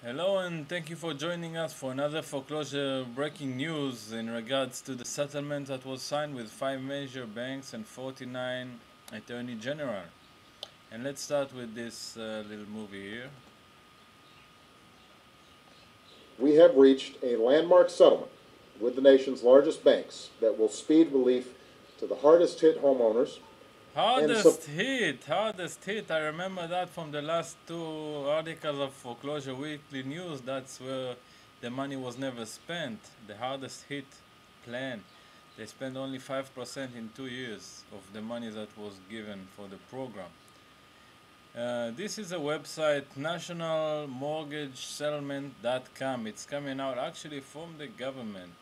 Hello and thank you for joining us for another foreclosure breaking news in regards to the settlement that was signed with 5 major banks and 49 attorney general. And let's start with this little movie here. We have reached a landmark settlement with the nation's largest banks that will speed relief to the hardest hit homeowners and Hardest hit. I remember that from the last two articles of Foreclosure Weekly News. That's where the money was never spent. The hardest hit plan. They spent only 5% in 2 years of the money that was given for the program. This is a website, nationalmortgagesettlement.com. It's coming out actually from the government.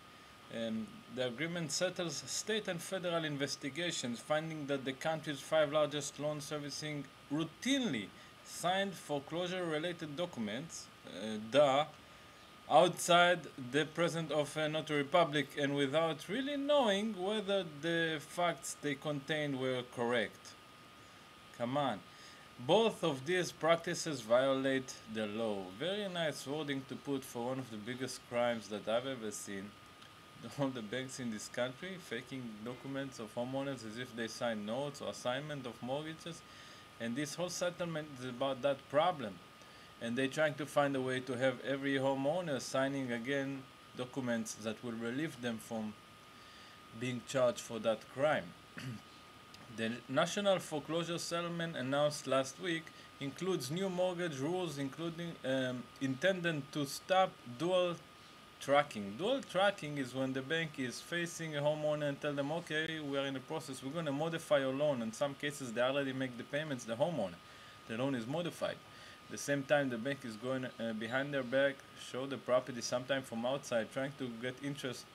The agreement settles state and federal investigations, finding that the country's 5 largest loan servicing routinely signed foreclosure-related documents, outside the presence of a notary public and without really knowing whether the facts they contained were correct. Come on. Both of these practices violate the law. Very nice wording to put for one of the biggest crimes that I've ever seen. All the banks in this country faking documents of homeowners as if they signed notes or assignment of mortgages. And this whole settlement is about that problem. And they're trying to find a way to have every homeowner signing again documents that will relieve them from being charged for that crime. The National Foreclosure Settlement announced last week includes new mortgage rules, including intended to stop dual tracking. Dual tracking is when the bank is facing a homeowner and tell them, okay, we are in the process, we're going to modify your loan. In some cases, they already make the payments, the homeowner. The loan is modified. At the same time, the bank is going behind their back, show the property, sometimes from outside, trying to get interest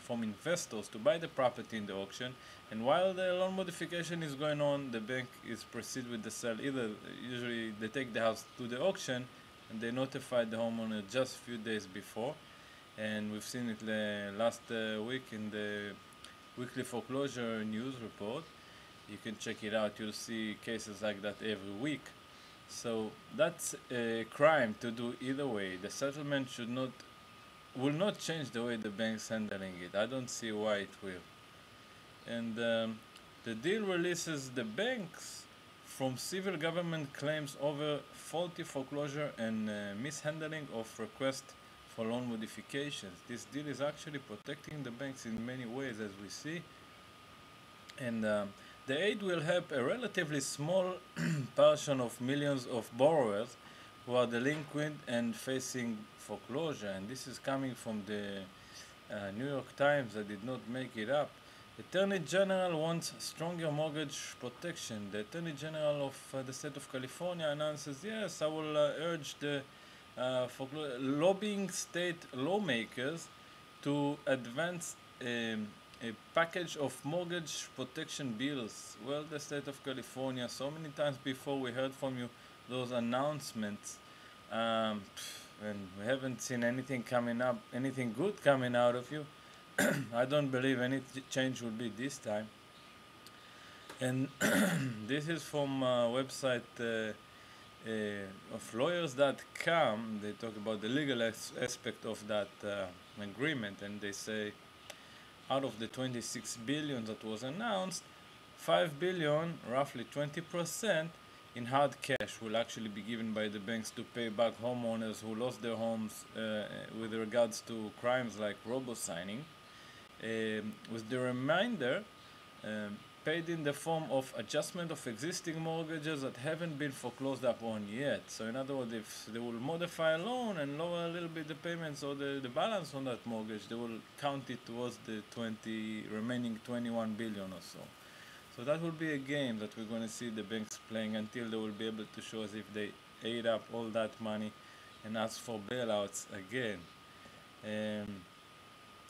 from investors to buy the property in the auction. And while the loan modification is going on, the bank is proceed with the sale. Either usually they take the house to the auction and they notify the homeowner just a few days before. And we've seen it last week in the weekly foreclosure news report. You can check it out. You'll see cases like that every week. So that's a crime to do either way. The settlement will not change the way the bank's handling it. I don't see why it will. And the deal releases the banks from civil government claims over faulty foreclosure and mishandling of requests for loan modifications. This deal is actually protecting the banks in many ways, as we see. And the aid will help a relatively small portion of millions of borrowers who are delinquent and facing foreclosure. And this is coming from the New York Times. I did not make it up. The Attorney General wants stronger mortgage protection. The Attorney General of the state of California announces, yes, I will urge the lobbying state lawmakers to advance a package of mortgage protection bills. Well, the state of California, so many times before we heard from you those announcements, and we haven't seen anything coming up, anything good coming out of you. I don't believe any change will be this time. And this is from website of lawyers.com. They talk about the legal aspect of that agreement, and they say out of the 26 billion that was announced, 5 billion, roughly 20%, in hard cash will actually be given by the banks to pay back homeowners who lost their homes with regards to crimes like ROBO-SiGNING, with the remainder paid in the form of adjustment of existing mortgages that haven't been foreclosed upon yet. So in other words, if they will modify a loan and lower a little bit the payments or the balance on that mortgage, they will count it towards the remaining 21 billion or so. So that will be a game that we're going to see the banks playing until they will be able to show us if they ate up all that money and ask for bailouts again.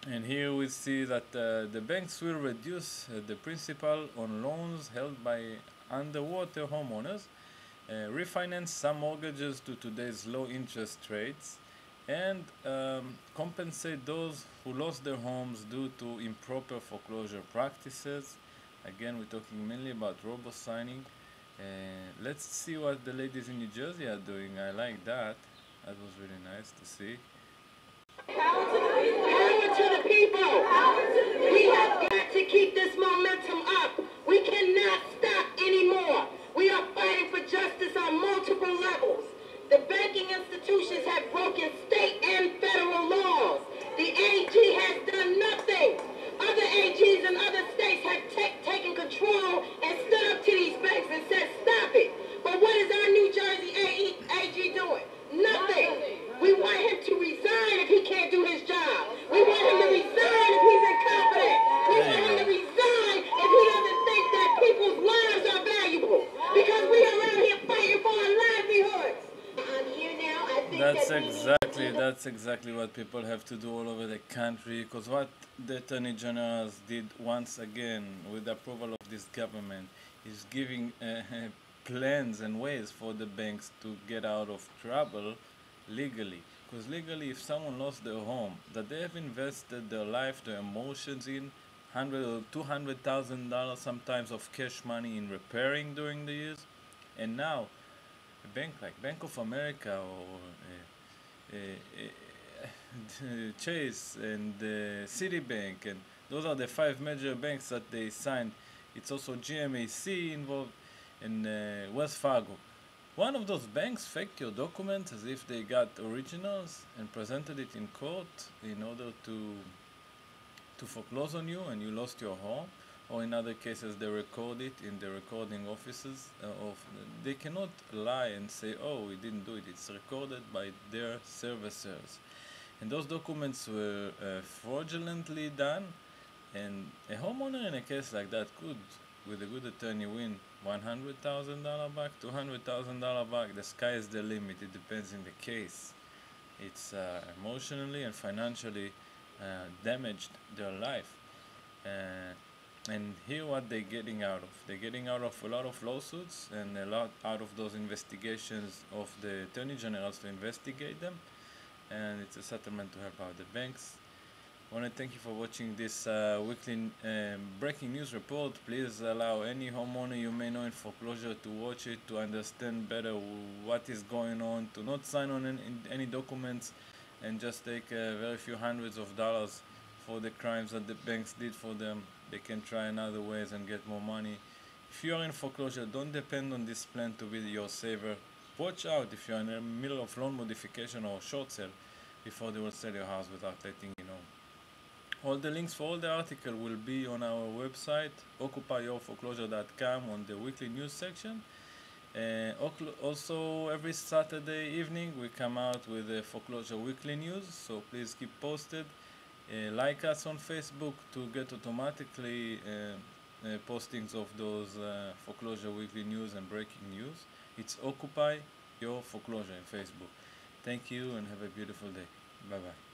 And here we see that the banks will reduce the principal on loans held by underwater homeowners, refinance some mortgages to today's low interest rates, and compensate those who lost their homes due to improper foreclosure practices. Again, we're talking mainly about ROBO-SiGNING. Let's see what the ladies in New Jersey are doing. I like that. That was really nice to see. Power to the people. We have got to keep this momentum up. We cannot stop anymore. We are fighting for justice on multiple levels. The banking institutions have broken state and federal laws. The AG has done nothing. Other AGs in other states have taken control and stood up to these banks and said, stop it. But what is our New Jersey AG doing? Nothing. We want him to resign if he can't do his job. We want him to resign if he's incompetent. We want him to resign if he doesn't think that people's lives are valuable. Because we are out here fighting for our livelihoods. I'm here now. I think That's exactly what people have to do all over the country. Because what the Attorney Generals did once again with the approval of this government is giving plans and ways for the banks to get out of trouble legally. Because legally, if someone lost their home that they have invested their life, their emotions in, $100,000 or $200,000 sometimes of cash money in repairing during the years, and now a bank like Bank of America or Chase and Citibank, and those are the 5 major banks that they signed. It's also GMAC involved, and Wells Fargo. One of those banks faked your documents as if they got originals and presented it in court in order to foreclose on you, and you lost your home. Or in other cases, they record it in the recording offices. They cannot lie and say, oh, we didn't do it. It's recorded by their servicers. And those documents were fraudulently done. And a homeowner in a case like that could, with a good attorney, win $100,000 back, $200,000 back. The sky is the limit. It depends on the case. It's emotionally and financially damaged their life. And here what they're getting out of. They're getting out of a lot of lawsuits and a lot out of those investigations of the Attorney Generals to investigate them. And it's a settlement to help out the banks. I want to thank you for watching this weekly breaking news report. Please allow any homeowner you may know in foreclosure to watch it, to understand better what is going on, to not sign on any documents and just take very few hundreds of dollars for the crimes that the banks did for them. They can try in other ways and get more money. If you are in foreclosure, don't depend on this plan to be your saver. Watch out if you're in the middle of loan modification or short sale before they will sell your house without letting you know. All the links for all the article will be on our website, occupayyourforeclosure.com, on the weekly news section. Also, every Saturday evening we come out with the foreclosure weekly news, so please keep posted. Like us on Facebook to get automatically postings of those foreclosure weekly news and breaking news. It's Occupy Your Foreclosure in Facebook. Thank you and have a beautiful day. Bye bye.